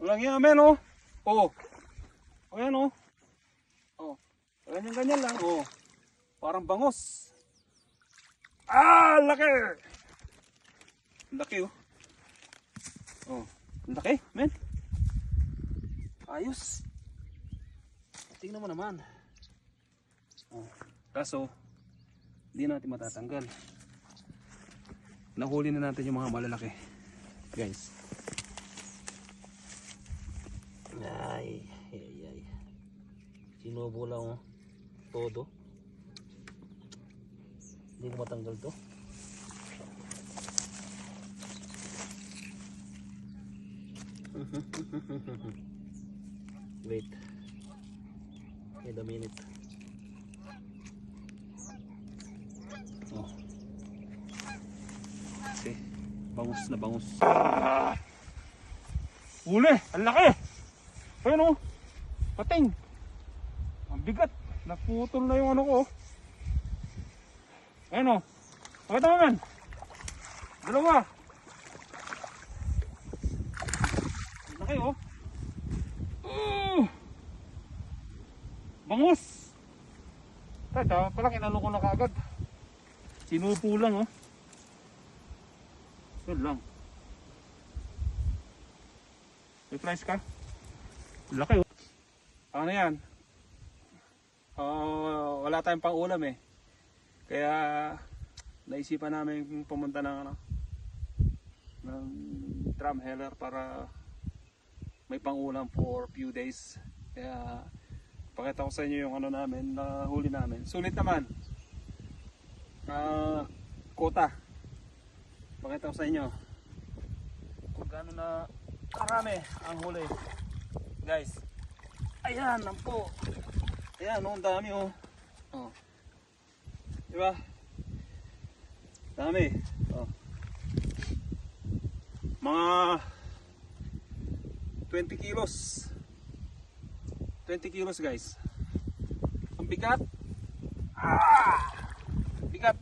Walang yan, men, oh. Oh. Ayan, oh. Oh. Ganyan-ganyan lang, oh. Parang bangos. Ah, laki! Laki, oh. Oh. Laki, men. Ayos. Tingnan mo naman. Oh. Kaso, hindi natin matatanggal. Nahuli na natin yung mga malalaki. Guys. Ay, ay, ay. Sinubo lang todo. Hindi ko matanggal to. Wait. Wait a minute. Oh. Okay. Bangus na bangus. Huli! Ang laki! Ayun o! Pating! Ang bigat! Naputol na yung ano ko. Ayun o! Pakita mo man! Dalawa! Ang laki o! Bangus! Tata, pala kinalo ko na kaagad. Sinupo lang o. Yun lang. May price ka? Laki oh. Ano yan? Wala tayong pang ulam eh. Kaya naisipan namin pumunta ng drumheller para may pang ulam for few days. Kaya pakita ko sa inyo yung ano namin, na huli namin. Sulit naman. Kota. Pakita ko sa inyo kung gaano na karami ang huli. Guys, ayan lang po. Ayan, ang dami oh. Oh. Diba? Dami. Oh. Mga 20 kilos. 20 kilos guys. Ang bigat. Bigat.